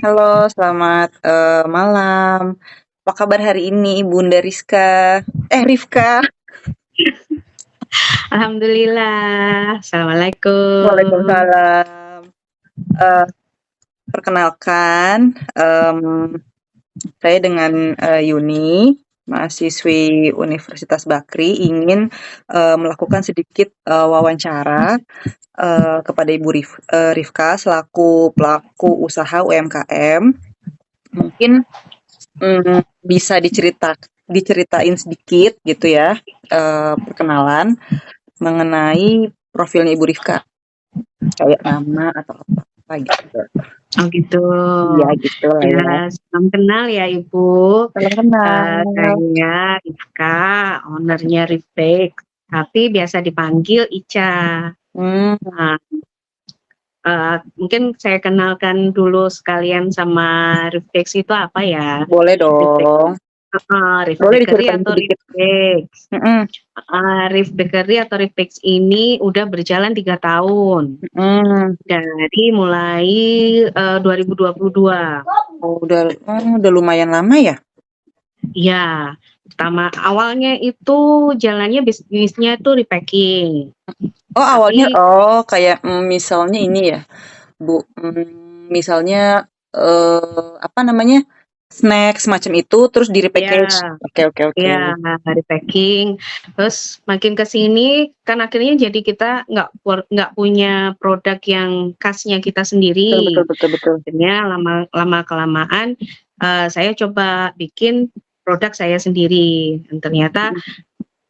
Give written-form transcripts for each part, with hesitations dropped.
Halo, selamat malam. Apa kabar hari ini, Bunda Rizka? Rifka. Alhamdulillah. Assalamualaikum. Waalaikumsalam. Eh, Perkenalkan, saya dengan Yuni, mahasiswi Universitas Bakri, ingin melakukan sedikit wawancara kepada Ibu Rifka selaku pelaku usaha UMKM. Mungkin bisa diceritain sedikit gitu ya, perkenalan mengenai profilnya Ibu Rifka, kayak nama atau apa gitu. Oh gitu. Iya gitu lah ya. Salam kenal ya Ibu. Salam kenal. Saya Rifka, ownernya Riftex, tapi biasa dipanggil Ica. Nah, mungkin saya kenalkan dulu sekalian sama Riftex itu apa ya? Boleh dong. Rif Boleh Bakery diceritain atau sedikit. Riftex. Rif Bakery atau Riftex ini udah berjalan 3 tahun. Dari mulai 2022. Oh, udah lumayan lama ya? Iya, pertama awalnya itu jalannya bisnisnya itu repacking. Oh, awalnya Tapi kayak misalnya ini ya, Bu, misalnya apa namanya? Snack semacam itu terus di-repackage. ya, Oke. ya repacking. Terus makin ke sini kan akhirnya jadi kita nggak punya produk yang khasnya kita sendiri. Betul. Akhirnya lama kelamaan saya coba bikin produk saya sendiri. Dan ternyata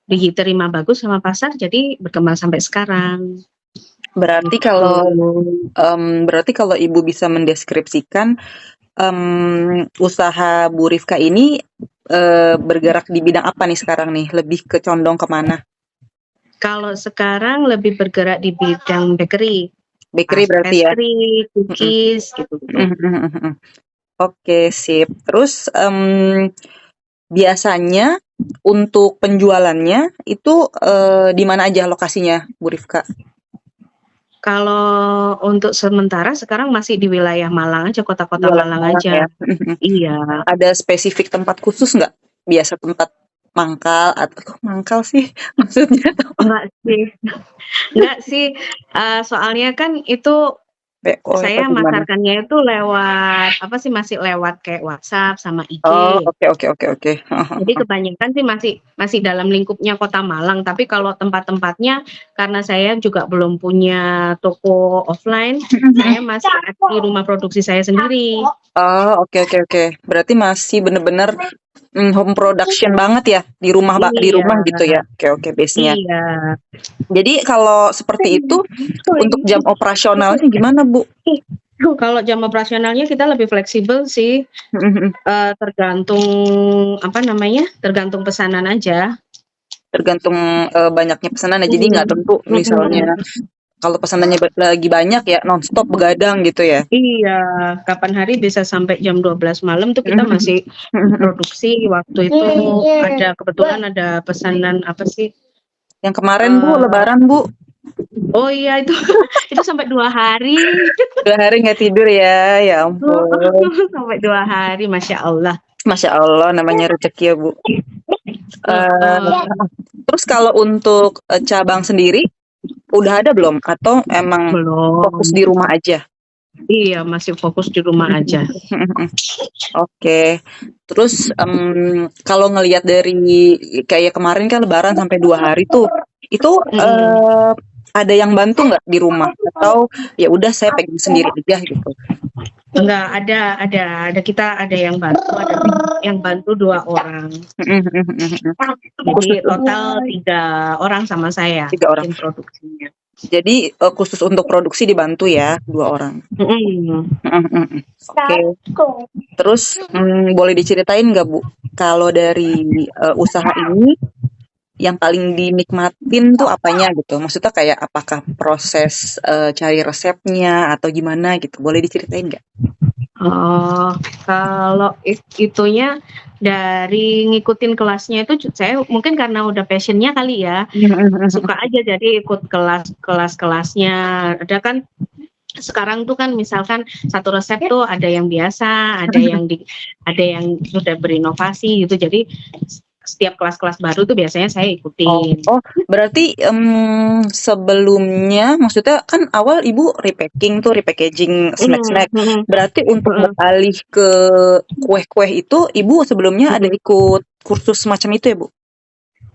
diterima bagus sama pasar, jadi berkembang sampai sekarang. Berarti kalau Ibu bisa mendeskripsikan usaha Bu Rifka ini bergerak di bidang apa nih sekarang nih? Lebih condong kemana? Kalau sekarang lebih bergerak di bidang bakery. Bakery berarti ya? Pastry, cookies, gitu. Oke, sip. Terus biasanya untuk penjualannya itu di mana aja lokasinya, Bu Rifka? Kalau untuk sementara sekarang masih di wilayah Malang aja, kota-kota Malang aja. Ya? Iya. Ada spesifik tempat khusus nggak? Biasa tempat mangkal atau kok mangkal sih maksudnya? Enggak sih. Soalnya kan itu saya masarkannya itu lewat masih lewat kayak WhatsApp sama IG. Oh, oke. Jadi kebanyakan sih masih dalam lingkupnya Kota Malang, tapi kalau tempat-tempatnya karena saya juga belum punya toko offline, saya masih di rumah produksi saya sendiri. Oh, oke. Berarti masih bener-bener home production banget ya di rumah gitu ya. Oke, base-nya. Iya. Jadi kalau seperti itu untuk jam operasionalnya gimana, Bu? Kalau jam operasionalnya kita lebih fleksibel sih. Tergantung tergantung pesanan aja. Tergantung banyaknya pesanan ya. Jadi nggak tentu misalnya kalau pesanannya lagi banyak ya nonstop begadang gitu ya. Iya, kapan hari bisa sampai jam 12 malam tuh kita masih produksi. Waktu itu kebetulan ada pesanan apa sih? Yang kemarin Bu, Lebaran Bu. Oh iya itu itu sampai 2 hari. 2 hari nggak tidur ya, ya ampun. Sampai 2 hari, Masya Allah. Masya Allah, namanya rezeki ya Bu. Terus kalau untuk cabang sendiri, udah ada belum? Atau emang fokus di rumah aja? Iya, masih fokus di rumah aja. Oke. Terus kalau ngelihat dari kayak kemarin kan Lebaran sampai 2 hari tuh, itu ada yang bantu nggak di rumah? Atau ya udah saya pegang sendiri aja gitu? Enggak, ada yang bantu 2 orang. Jadi total 3 orang sama saya. 3 orang produksinya. Jadi khusus untuk produksi dibantu ya 2 orang. Oke. Terus boleh diceritain nggak Bu, kalau dari usaha ini yang paling dinikmatin tuh apanya gitu? Maksudnya kayak apakah proses cari resepnya atau gimana gitu? Boleh diceritain nggak? Oh, kalau itunya dari ngikutin kelasnya itu saya mungkin karena udah passion-nya kali ya, suka aja jadi ikut kelas-kelasnya. Ada kan sekarang tuh kan misalkan satu resep tuh ada yang biasa, ada yang sudah berinovasi gitu. Jadi setiap kelas-kelas baru tuh biasanya saya ikutin. Berarti sebelumnya maksudnya kan awal Ibu repackaging snack-snack. Berarti untuk beralih ke kue-kue itu Ibu sebelumnya ada ikut kursus semacam itu ya, Bu?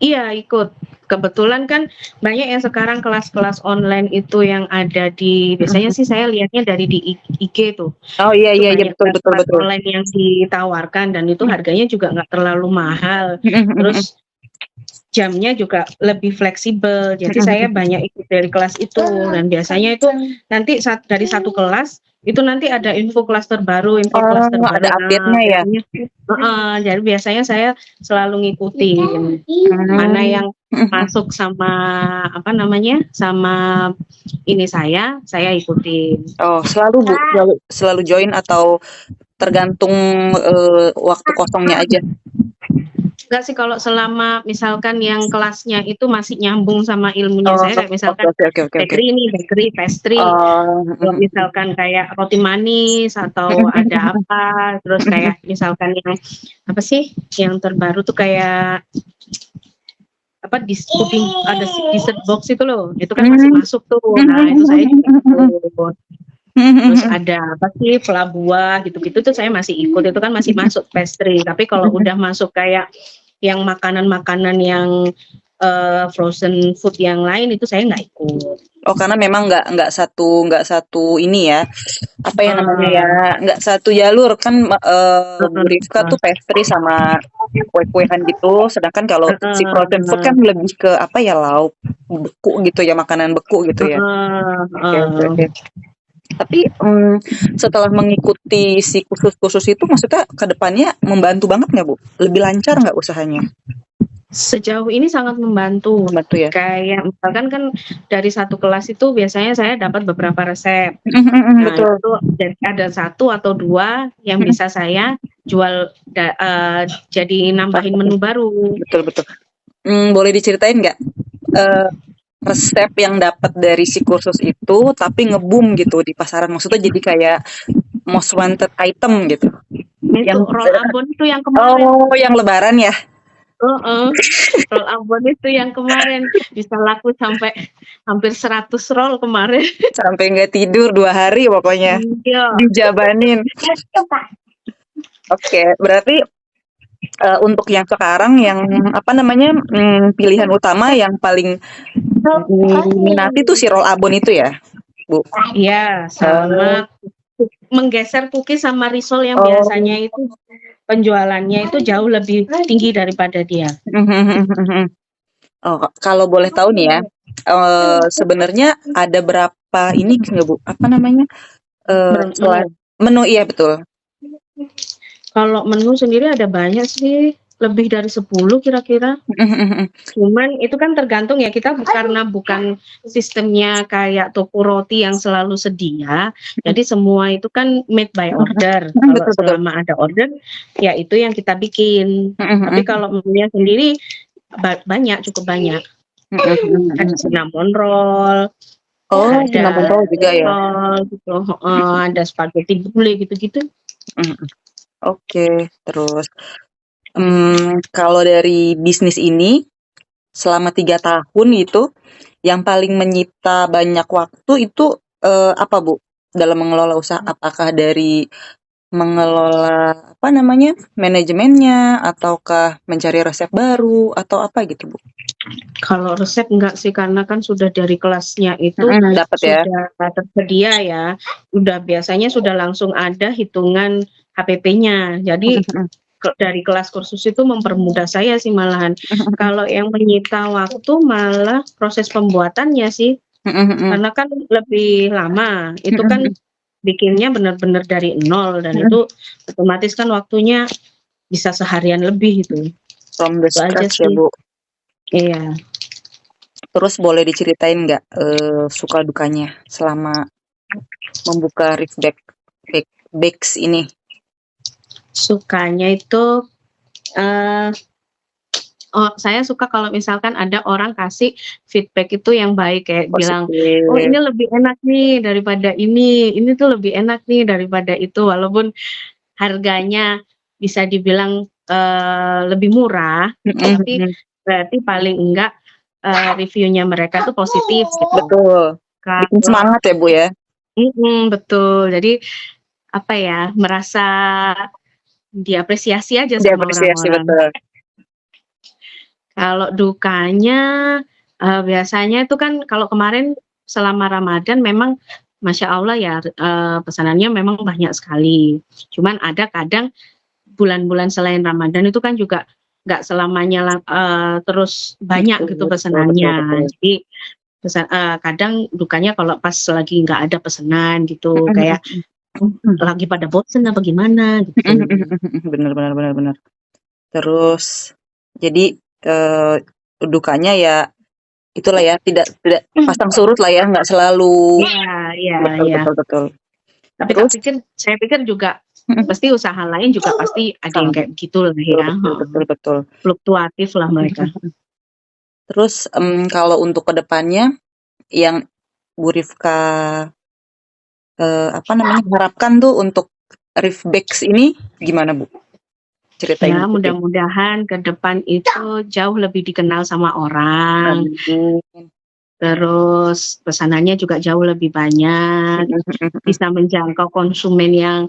Iya, ikut. Kebetulan kan banyak yang sekarang kelas-kelas online itu yang ada di, biasanya sih saya lihatnya dari di IG tuh. Oh iya Itu iya banyak betul kelas betul. online yang ditawarkan dan itu harganya juga nggak terlalu mahal. Terus jamnya juga lebih fleksibel. Jadi saya banyak ikut dari kelas itu dan biasanya itu nanti dari satu kelas itu nanti ada info kelas terbaru, ada update-nya ya. Jadi biasanya saya selalu ngikutin mana yang masuk sama apa namanya sama ini saya ikutin. Oh, selalu Bu, selalu join atau tergantung waktu kosongnya aja? Enggak sih, kalau selama misalkan yang kelasnya itu masih nyambung sama ilmunya saya, kayak misalkan Oke. bakery, pastry. Kalau misalkan kayak roti manis atau ada apa, terus kayak misalkan yang apa sih yang terbaru tuh kayak apa puding, ada dessert box itu loh, itu kan masih masuk tuh. Nah itu saya juga ikut. Terus ada apa sih buah gitu-gitu tuh saya masih ikut, itu kan masih masuk pastry. Tapi kalau udah masuk kayak yang makanan-makanan yang frozen food yang lain itu saya nggak ikut. Oh, karena memang nggak satu ini ya, apa ya namanya ya, nggak satu jalur kan. Bu Rifka tuh pastry sama kue-kuean gitu, sedangkan kalau si frozen food kan lebih ke apa ya, lauk beku gitu ya, makanan beku gitu ya. Oke. Tapi setelah mengikuti si kursus-kursus itu, maksudnya ke depannya membantu banget nggak Bu? Lebih lancar nggak usahanya? Sejauh ini sangat membantu ya. Kayak misalkan kan dari satu kelas itu biasanya saya dapat beberapa resep. Nah Betul. itu ada 1 atau 2 yang bisa saya jual jadi nambahin menu baru. Betul. Boleh diceritain nggak resep yang dapat dari si kursus itu tapi nge-boom gitu di pasaran, maksudnya jadi kayak most wanted item gitu? Itu roll Ambon itu yang kemarin. Oh, yang lebaran ya? Roll Ambon itu yang kemarin bisa laku sampai hampir 100 roll kemarin. Sampai nggak tidur 2 hari pokoknya. Iya. Dijabanin. Oke, berarti untuk yang sekarang yang apa namanya, pilihan utama yang paling diminati tuh si roll Ambon itu ya, Bu? Iya, sama menggeser cookies sama risol yang biasanya itu penjualannya itu jauh lebih tinggi daripada dia. Oh, kalau boleh tahu nih ya, sebenarnya ada berapa ini nggak Bu? Apa namanya? Menu, iya betul. Kalau menu sendiri ada banyak sih, lebih dari 10 kira-kira. Cuman itu kan tergantung ya, kita karena bukan sistemnya kayak toko roti yang selalu sedia, jadi semua itu kan made by order. Kalau selama ada order, ya itu yang kita bikin. Tapi kalau menunya sendiri cukup banyak. Ada cinnamon roll, ada cinnamon roll juga ya. Gitu. Ada spaghetti bule gitu-gitu. Oke, terus kalau dari bisnis ini selama 3 tahun itu, yang paling menyita banyak waktu itu apa Bu? Dalam mengelola usaha, apakah dari mengelola apa namanya, manajemennya, ataukah mencari resep baru, atau apa gitu Bu? Kalau resep enggak sih, karena kan sudah dari kelasnya itu Dapat ya? Sudah tersedia ya. Biasanya sudah langsung ada hitungan HPP-nya. Jadi dari kelas kursus itu mempermudah saya sih malahan. Kalau yang menyita waktu malah proses pembuatannya sih. Karena kan lebih lama. Itu kan bikinnya benar-benar dari nol dan itu otomatis kan waktunya bisa seharian lebih itu. From the scratch ya Bu? Iya. Terus boleh diceritain nggak suka dukanya selama membuka Rif Bakes ini? Sukanya itu saya suka kalau misalkan ada orang kasih feedback itu yang baik, kayak bilang, "Oh Positif. ini lebih enak nih daripada ini tuh lebih enak nih daripada itu." Walaupun harganya bisa dibilang, lebih murah, Mhm tapi mhm. berarti paling enggak, reviewnya mereka tuh positif gitu. Betul. Bikin Kalau semangat ya, Bu, ya? betul. Jadi, apa ya, merasa diapresiasi aja sama Diapresiasi, orang-orang. betul. Kalau dukanya, biasanya itu kan kalau kemarin selama Ramadan memang Masya Allah ya, pesanannya memang banyak sekali. Cuman ada kadang bulan-bulan selain Ramadan itu kan juga nggak selamanya terus banyak gitu Betul betul betul betul. pesanannya. Jadi kadang dukanya kalau pas lagi nggak ada pesanan gitu, Mhm kayak mhm mhm. lagi pada bosen apa gimana Mhm mhm gitu. mhm mhm. Bener bener bener bener. Terus jadi, eee, dukanya ya itulah ya, tidak tidak pasang surut lah ya, nggak selalu Iya iya betul iya. betul betul. Tapi Terus saya pikir juga mhm, pasti usaha lain juga pasti ada yang sama, kayak gitu lah betul ya, betul heeh. betul betul. Fluktuatif lah Mhm mereka. mhm mhm. Terus, kalau untuk ke depannya yang Bu Rifka, apa namanya, harapkan tuh untuk Rifbeks ini gimana, Bu? Ceritain Ya dikit deh. mudah-mudahan ke depan itu jauh lebih dikenal sama orang, Amin. terus pesanannya juga jauh lebih banyak, Mhm mhm mhm. bisa menjangkau konsumen yang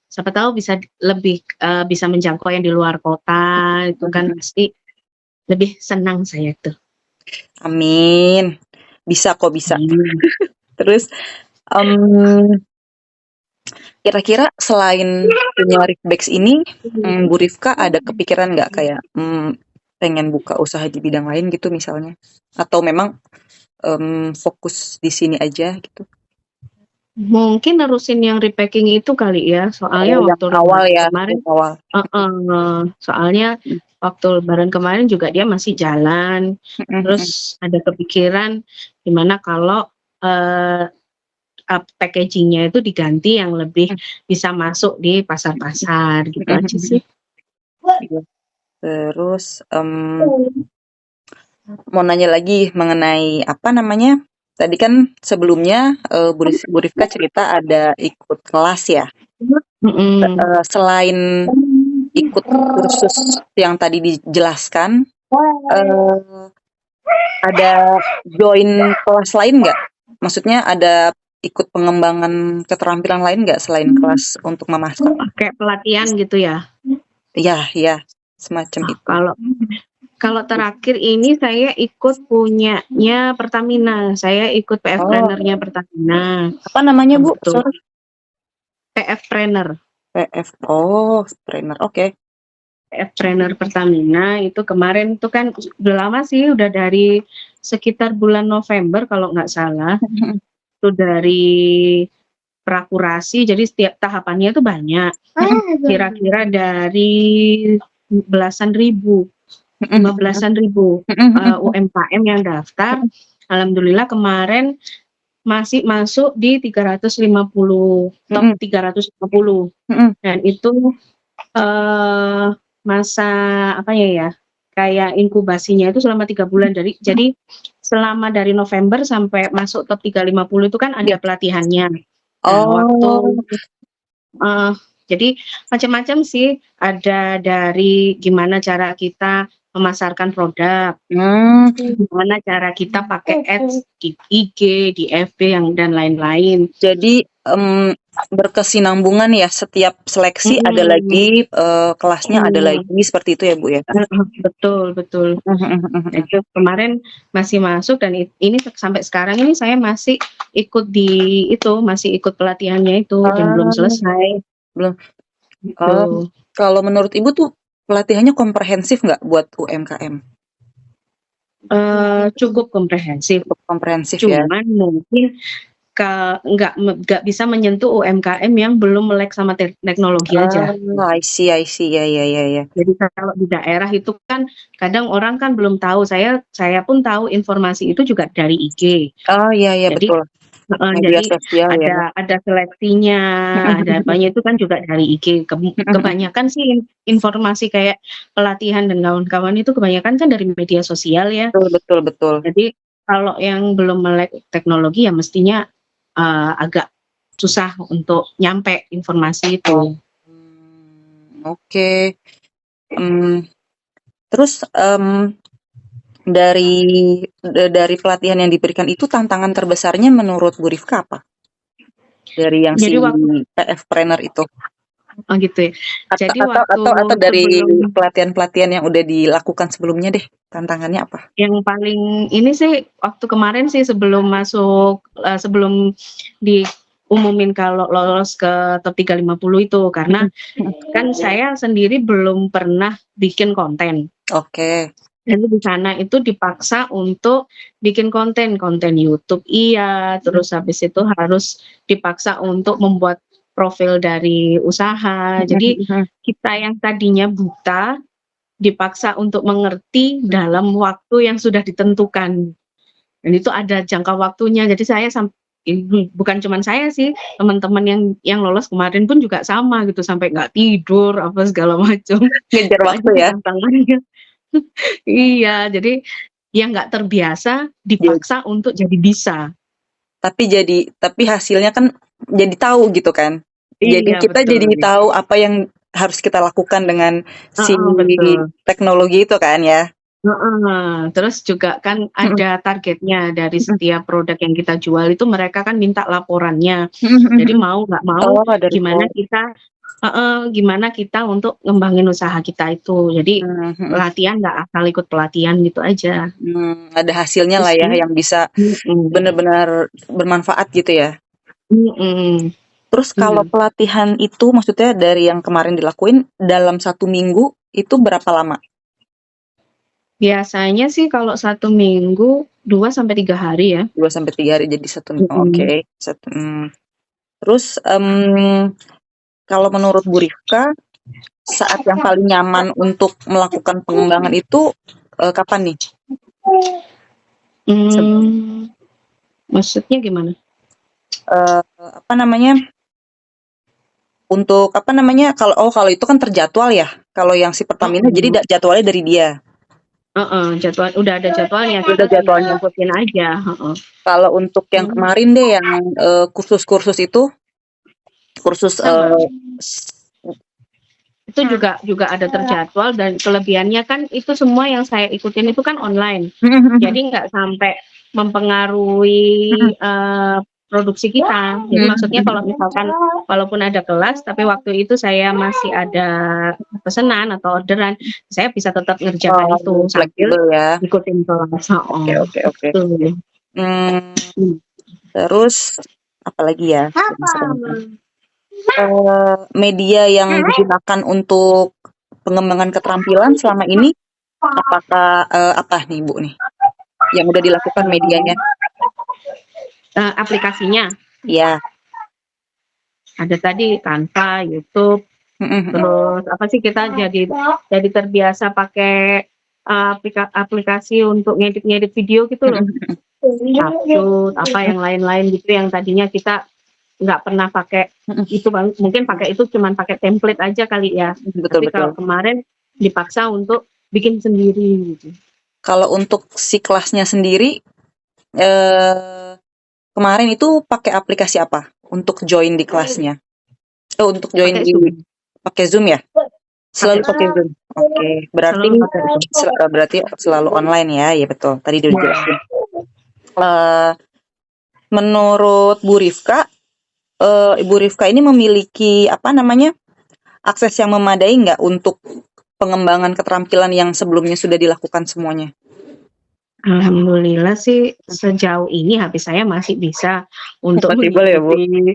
siapa tahu bisa lebih, bisa menjangkau yang di luar kota, itu Mhm kan mhm. pasti lebih senang saya tuh. Amin. Bisa kok, bisa. Amin. Terus, mmm, kira-kira selain punya Rifbeks ini, Bu Rifka ada kepikiran nggak kayak, pengen buka usaha di bidang lain gitu misalnya? Atau memang, fokus di sini aja gitu? Mungkin nerusin yang repacking itu kali ya, soalnya Oh, yang waktu awal lebaran ya, kemarin yang awal. soalnya Mhm waktu lebaran kemarin juga dia masih jalan, mhm mhm. terus ada kepikiran gimana kalau, eee, packaging-nya itu diganti yang lebih Mmm, bisa masuk di pasar-pasar, gitu mhm aja mhm mhm. sih. Iya. Terus, mau nanya lagi mengenai apa namanya, tadi kan sebelumnya, Bu Rifka cerita ada ikut kelas ya? Mhm. Selain ikut kursus yang tadi dijelaskan, eee, ada join kelas lain nggak? Maksudnya ada ikut pengembangan keterampilan lain nggak selain kelas untuk memasak? Kayak pelatihan gitu ya? Iya iya, semacam Ah, itu. kalau terakhir ini saya ikut punyanya Pertamina, saya ikut PF Oh, Planner-nya Pertamina, apa namanya, Bu? gitu. Sorry. PF Planner. PF. Oh, trainer, oke. PF Planner Pertamina itu kemarin itu kan udah lama sih, udah dari sekitar bulan November kalau nggak salah, itu dari prakurasi, jadi setiap tahapannya itu banyak. Kira-kira dari belasan ribu, Mhm 15-an ribu mhm mhm UMKM yang daftar. Alhamdulillah kemarin masih masuk di 350, top mhm 350, mhm dan itu eh, masa apa ya, kayak inkubasinya itu selama 3 bulan, jadi selama dari November sampai masuk top 350 itu kan ada iya. pelatihannya. Nah waktu Oh, Eee, jadi macam-macam sih, ada dari gimana cara kita memasarkan produk, mmm, gimana cara kita pakai ads di IG, di FB dan lain-lain. jadi, berkesinambungan ya, setiap seleksi ada Mhm, lagi, kelasnya ada mhm, lagi, seperti itu ya, Bu, ya? betul betul. Mhm mhm mhm Nah mhm. itu kemarin masih masuk dan ini sampai sekarang ini saya masih ikut masih ikut pelatihannya itu dan belum Oh, selesai, belum. Oh, gitu. kalau menurut Ibu tuh pelatihannya komprehensif nggak buat UMKM? Cukup komprehensif, Cukup komprehensif ya? cuman mungkin nggak bisa menyentuh UMKM yang belum melek sama teknologi aja. Oh, I see, ya ya ya ya. Jadi kalau di daerah itu kan kadang orang kan belum tahu, saya pun tahu informasi itu juga dari IG. Oh, iya iya, Jadi betul. media Jadi sosial ya. ada seleksinya, ada apanya itu kan juga dari IG. Kebanyakan sih informasi kayak pelatihan dan kawan-kawan itu kebanyakan kan dari media sosial ya. Betul, betul, betul. Jadi kalau yang belum melek teknologi ya mestinya agak susah untuk nyampe informasi itu. Oke. Terus dari pelatihan yang diberikan itu tantangan terbesarnya menurut Bu Rifka apa? Dari yang si Jadi waktu PF-Planner itu? gitu ya. Jadi Atau dari sebelum pelatihan-pelatihan yang udah dilakukan sebelumnya deh, tantangannya apa? yang paling ini sih waktu kemarin sih sebelum masuk sebelum diumumin kalau lolos ke top 350 itu karena kan saya sendiri belum pernah bikin konten. Oke. Jadi di sana itu dipaksa untuk bikin konten YouTube iya, terus habis itu harus dipaksa untuk membuat profil dari usaha. Jadi kita yang tadinya buta dipaksa untuk mengerti dalam waktu yang sudah ditentukan. Dan itu ada jangka waktunya. Jadi saya bukan cuma saya sih, teman-teman yang lolos kemarin pun juga sama gitu, sampai nggak tidur apa segala macam. Ngejar waktu ya. Tantangannya. Iya, jadi yang nggak terbiasa dipaksa untuk jadi bisa. Tapi hasilnya kan jadi tahu gitu kan. Jadi Iya, kita betul. jadi tahu apa yang harus kita lakukan dengan si Betul. teknologi itu kan ya. Terus juga kan ada targetnya dari setiap produk yang kita jual itu mereka kan minta laporannya. Jadi mau nggak mau gimana kita untuk ngembangin usaha kita itu. Jadi pelatihan nggak asal ikut pelatihan gitu aja. Ada hasilnya lah ya yang bisa benar-benar bermanfaat gitu ya. Terus kalau pelatihan itu maksudnya dari yang kemarin dilakuin dalam 1 minggu itu berapa lama? Biasanya sih kalau 1 minggu 2-3 hari ya. 2-3 hari jadi 1 minggu. Oke. Terus kalau menurut Bu Rifka saat yang paling nyaman untuk melakukan pengembangan itu kapan nih? Maksudnya gimana? Untuk kalau itu kan terjadwal ya. Kalau yang si Pertamina jadi jadwalnya dari dia. Jadwal udah ada jadwalnya. Udah jadwalnya. Ikutin aja. Kalau untuk yang kemarin deh yang kursus-kursus itu itu juga ada terjadwal dan kelebihannya kan itu semua yang saya ikutin itu kan online. Jadi nggak sampai mempengaruhi produksi kita. Jadi maksudnya kalau misalkan walaupun ada kelas tapi waktu itu saya masih ada pesanan atau orderan, saya bisa tetap ngerjakan itu sambil ya. ikutin kelas. Oke. Terus apa lagi ya? Media yang digunakan untuk pengembangan keterampilan selama ini apakah apa nih Bu nih yang udah dilakukan medianya? Aplikasinya? Iya. Ada tadi Canva, YouTube, terus apa sih kita jadi terbiasa pakai aplikasi untuk ngedit video gitu loh. Capcut, apa yang lain-lain gitu yang tadinya kita nggak pernah pakai itu, mungkin pakai itu cuman pakai template aja kali ya. Tapi kalau kemarin dipaksa untuk bikin sendiri gitu. Kalau untuk si kelasnya sendiri kemarin itu pakai aplikasi apa untuk join di kelasnya? Untuk join pakai Zoom ya? Selalu pakai Zoom. Oke, berarti selalu online ya. Ya betul. Tadi udah dijelasin. Menurut Bu Rifka, Ibu Rifka ini memiliki akses yang memadai nggak untuk pengembangan keterampilan yang sebelumnya sudah dilakukan semuanya? Alhamdulillah sih sejauh ini HP saya masih bisa untuk mengikuti.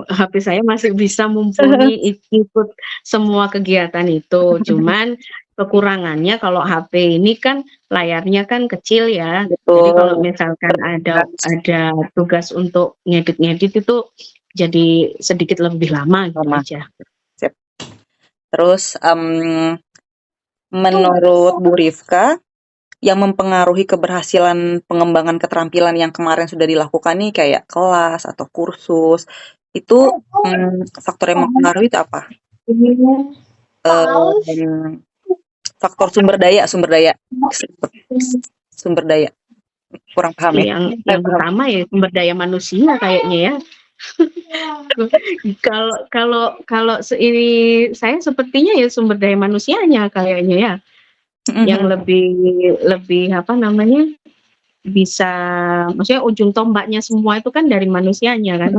HP saya masih bisa mumpuni ikut semua kegiatan itu. Cuman kekurangannya kalau HP ini kan layarnya kan kecil ya. Jadi kalau misalkan ada tugas untuk ngedit itu jadi sedikit lebih lama gitu aja. Terus menurut Bu Rifka yang mempengaruhi keberhasilan pengembangan keterampilan yang kemarin sudah dilakukan nih kayak kelas atau kursus, itu, faktor yang mempengaruhi itu apa? Mmm, faktor sumber daya sumber daya, kurang paham ya? Yang Paham. utama ya sumber daya manusia kayaknya ya. Kalau ini saya sepertinya ya sumber daya manusianya kayaknya ya, yang lebih apa namanya, bisa maksudnya ujung tombaknya semua itu kan dari manusianya kan.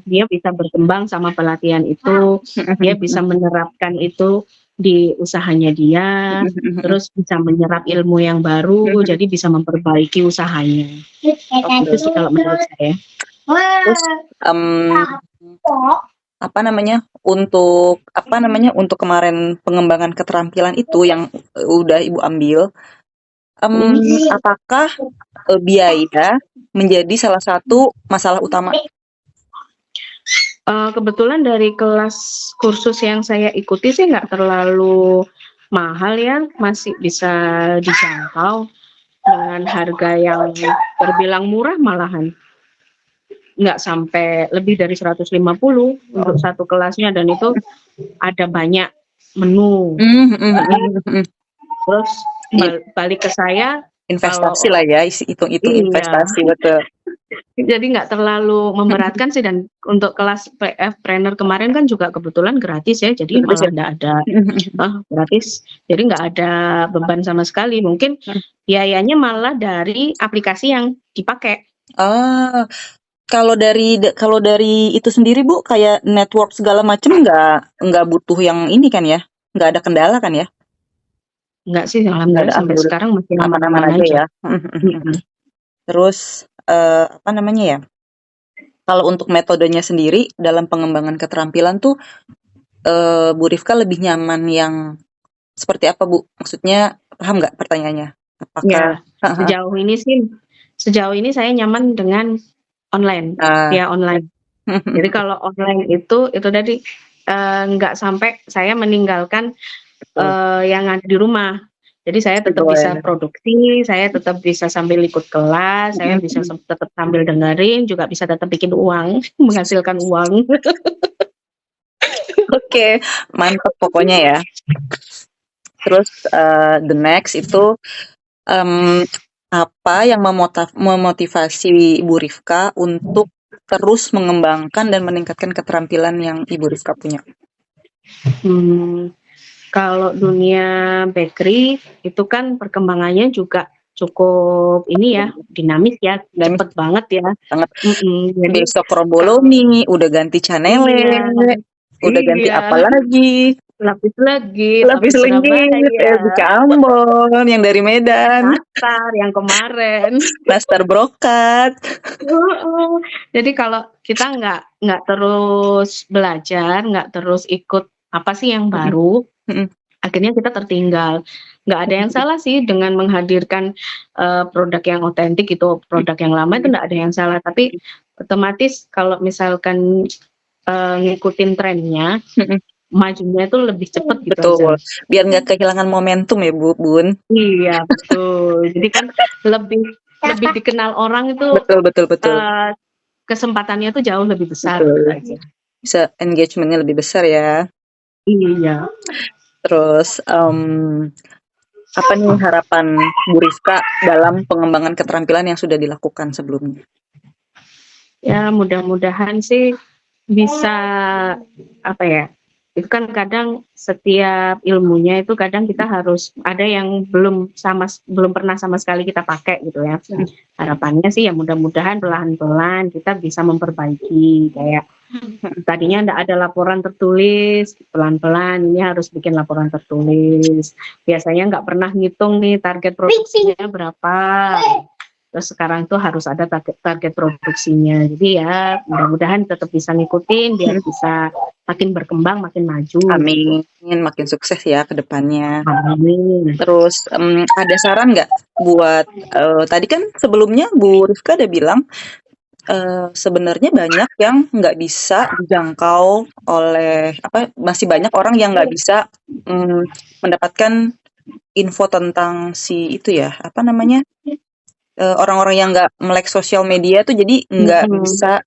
Dia bisa berkembang sama pelatihan itu, dia bisa menerapkan itu di usahanya dia, terus bisa menyerap ilmu yang baru, jadi bisa memperbaiki usahanya. Itu sih kalau menurut saya. Terus, untuk kemarin pengembangan keterampilan itu yang udah Ibu ambil, apakah biaya menjadi salah satu masalah utama? Kebetulan dari kelas kursus yang saya ikuti sih nggak terlalu mahal ya, masih bisa dijangkau dengan harga yang terbilang murah malahan. Nggak sampai lebih dari 150 untuk satu kelasnya, dan itu ada banyak menu. Terus balik ke saya, investasi lah ya, hitung-hitung investasi, betul. Jadi nggak terlalu memberatkan sih, dan untuk kelas PF trainer kemarin kan juga kebetulan gratis ya, jadi malah nggak ada gratis, jadi nggak ada beban sama sekali. Mungkin biayanya malah dari aplikasi yang dipakai. Kalau dari itu sendiri Bu, kayak network segala macam nggak butuh yang ini kan ya, nggak ada kendala kan ya? Nggak sih, alhamdulillah sampai sekarang masih aman-aman aja. Terus apa namanya ya? Kalau untuk metodenya sendiri dalam pengembangan keterampilan tuh, Bu Rifka lebih nyaman yang seperti apa Bu? Maksudnya paham nggak pertanyaannya? Ya, sejauh ini saya nyaman dengan online, ya online. Jadi kalau online itu tadi nggak sampai saya meninggalkan yang ada di rumah. Jadi saya tetap bisa produksi, saya tetap bisa sambil ikut kelas, saya bisa tetap sambil dengerin, juga bisa tetap bikin uang, menghasilkan uang. Oke, mantap pokoknya ya. Terus the next itu apa yang memotivasi Ibu Rifka untuk terus mengembangkan dan meningkatkan keterampilan yang Ibu Rifka punya? Kalau dunia bakery itu kan perkembangannya juga cukup ini ya, dinamis ya, cepet banget ya. Jadi besok Roboloni, udah ganti Canele, udah ganti apa lagi? Lapis lagi, lapis di Ambon, yang dari Medan, Nastar yang kemarin, Nastar brokat. Jadi kalau kita nggak terus belajar, nggak terus ikut apa sih yang baru, akhirnya kita tertinggal. Nggak ada yang salah sih dengan menghadirkan produk yang otentik, itu produk yang lama itu nggak ada yang salah, tapi otomatis kalau misalkan ngikutin trennya, majunya itu lebih cepat gitu. Betul, biar nggak kehilangan momentum ya Bun. Iya betul, jadi kan lebih dikenal orang itu. Betul. Kesempatannya tuh jauh lebih besar. Bisa engagementnya lebih besar ya. Iya. Terus apa nih harapan Bu Rifka dalam pengembangan keterampilan yang sudah dilakukan sebelumnya? Ya mudah-mudahan sih bisa apa ya, itu kan kadang setiap ilmunya itu kadang kita harus ada yang belum pernah sama sekali kita pakai gitu ya. Harapannya sih ya mudah-mudahan pelan-pelan kita bisa memperbaiki, kayak tadinya enggak ada laporan tertulis, pelan-pelan ini harus bikin laporan tertulis. Biasanya nggak pernah ngitung nih target produksinya berapa. Terus sekarang tuh harus ada target produksinya. Jadi ya mudah-mudahan tetap bisa ngikutin biar bisa makin berkembang, makin maju. Amin, makin sukses ya ke depannya. Amin. Terus ada saran nggak buat tadi kan sebelumnya Bu Rifka ada bilang sebenarnya banyak yang nggak bisa dijangkau oleh masih banyak orang yang nggak bisa mendapatkan info tentang si itu ya, apa namanya, orang-orang yang nggak melek sosial media tuh jadi nggak bisa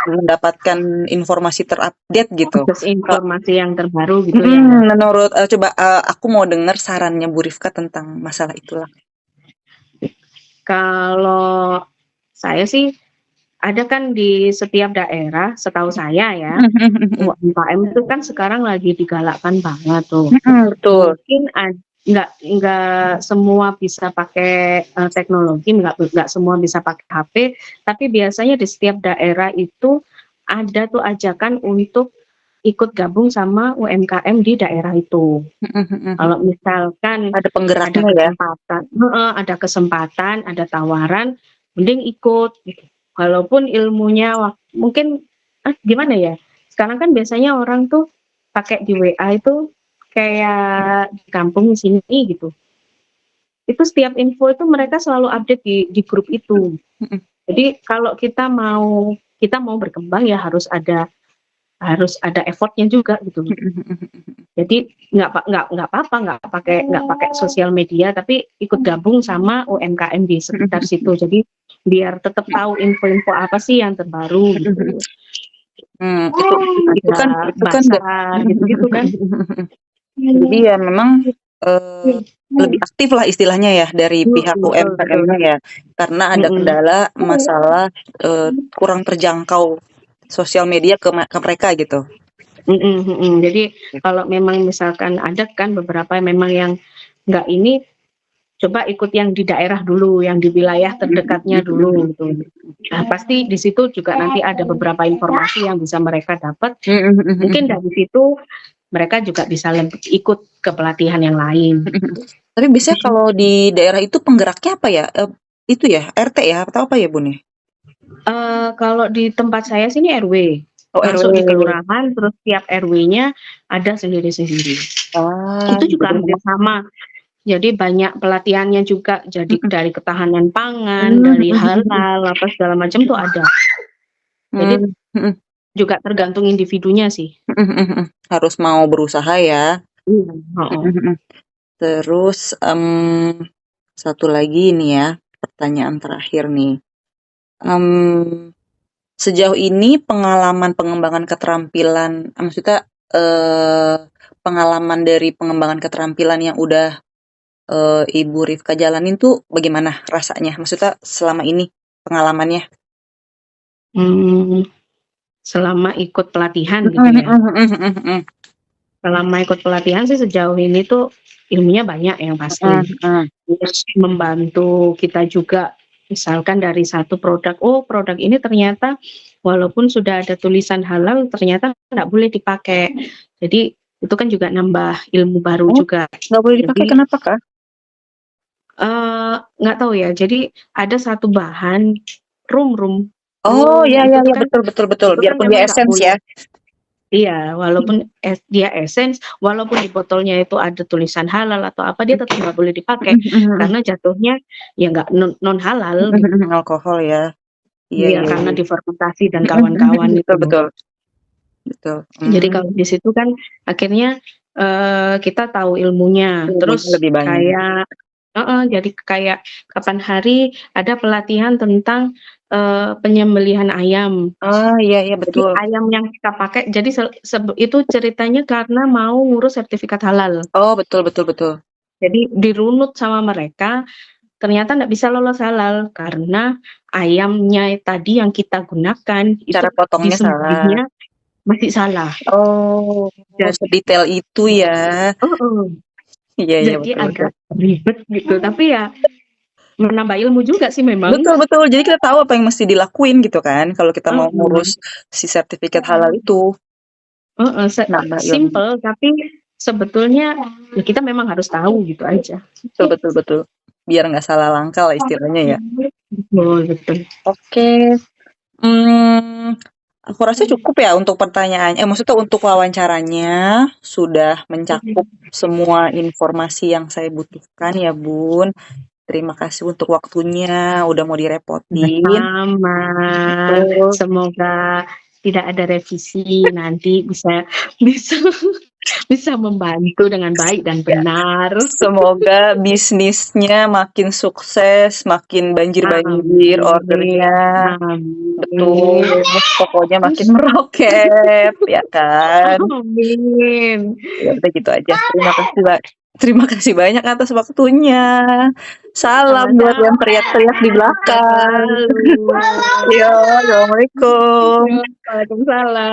mendapatkan informasi terupdate gitu. Terus informasi yang terbaru gitu ya. Menurut coba aku mau dengar sarannya Bu Rifka tentang masalah itulah. Kalau saya sih ada kan di setiap daerah, setahu saya ya, UMKM itu kan sekarang lagi digalakkan banget tuh. Betul. Mungkin nggak semua bisa pakai teknologi, nggak semua bisa pakai HP, tapi biasanya di setiap daerah itu ada tuh ajakan untuk ikut gabung sama UMKM di daerah itu. Kalau misalkan ada penggeraknya ya. ada kesempatan, ada tawaran, mending ikut gitu. Walaupun ilmunya mungkin gimana ya? Sekarang kan biasanya orang tuh pakai di WA itu kayak di kampung di sini gitu. Itu setiap info itu mereka selalu update di grup itu. Jadi kalau kita mau berkembang ya harus ada effortnya juga gitu. Jadi nggak apa-apa nggak pakai sosial media tapi ikut gabung sama UMKM di sekitar situ. Jadi biar tetap tahu info-info apa sih yang terbaru gitu. Itu kan gitu kan. Jadi ya memang lebih aktif lah istilahnya ya dari pihak UMKM-nya ya, karena ada kendala masalah kurang terjangkau sosial media ke mereka gitu. Jadi kalau memang misalkan ada kan beberapa memang yang nggak ini, coba ikut yang di daerah dulu, yang di wilayah terdekatnya dulu gitu. Nah, pasti di situ juga nanti ada beberapa informasi yang bisa mereka dapat. Mungkin dari situ mereka juga bisa ikut ke pelatihan yang lain. Tapi biasanya kalau di daerah itu penggeraknya apa ya? Itu ya RT ya atau apa ya Bun ya? Kalau di tempat saya sini RW. Masuk di kelurahan, terus tiap RW-nya ada sendiri-sendiri. Itu juga hampir sama. Jadi banyak pelatihannya juga. Jadi dari ketahanan pangan, dari halal, apa segala macam tuh ada. Jadi juga tergantung individunya sih. Harus mau berusaha ya. Terus satu lagi nih ya, pertanyaan terakhir nih. Sejauh ini pengalaman pengembangan keterampilan, maksudnya pengalaman dari pengembangan keterampilan yang udah Ibu Rifka jalanin tuh bagaimana rasanya? Maksudnya selama ini pengalamannya? Selama ikut pelatihan gitu ya. Selama ikut pelatihan sih sejauh ini tuh ilmunya banyak yang pasti. Terus membantu kita juga. Misalkan dari satu produk, produk ini ternyata walaupun sudah ada tulisan halal, ternyata nggak boleh dipakai. Jadi itu kan juga nambah ilmu baru juga. Nggak boleh dipakai, kenapa Kak? Nggak tahu ya. Jadi ada satu bahan rum. Oh iya betul. Biarpun dia essence ya. Iya, walaupun dia essence, walaupun di botolnya itu ada tulisan halal atau apa, dia tetap nggak boleh dipakai karena jatuhnya ya nggak non halal. Alkohol ya. Iya, karena difermentasi dan kawan-kawan itu. Betul. Jadi kalau di situ kan akhirnya kita tahu ilmunya, terus lebih banyak. Jadi kayak kapan hari ada pelatihan tentang penyembelihan ayam. Oh iya betul. Jadi ayam yang kita pakai, jadi itu ceritanya karena mau ngurus sertifikat halal. Oh betul. Jadi dirunut sama mereka, ternyata nggak bisa lolos halal karena ayamnya tadi yang kita gunakan cara itu potongnya salah. Masih salah. Oh, sedetail itu ya. Iya Jadi agak ribet gitu, tapi ya menambah ilmu juga sih memang. Betul. Jadi kita tahu apa yang mesti dilakuin gitu kan kalau kita mau ngurus si sertifikat halal itu. Simple tapi sebetulnya ya kita memang harus tahu gitu aja. Betul. Biar nggak salah langkah lah istilahnya ya. Betul. Oke. Aku rasa cukup ya untuk pertanyaannya. Maksudnya untuk wawancaranya sudah mencakup semua informasi yang saya butuhkan ya Bun. Terima kasih untuk waktunya, udah mau direpotin. Sama. Semoga tidak ada revisi nanti bisa bisa membantu dengan baik dan Ya. benar. Semoga bisnisnya makin sukses, makin banjir-banjir ordernya. Betul, pokoknya makin meroket, ya kan? Amin. Ya udah gitu aja. Terima kasih banyak atas waktunya. Salam buat yang teriak-teriak di belakang. Yo, assalamualaikum. Waalaikumsalam.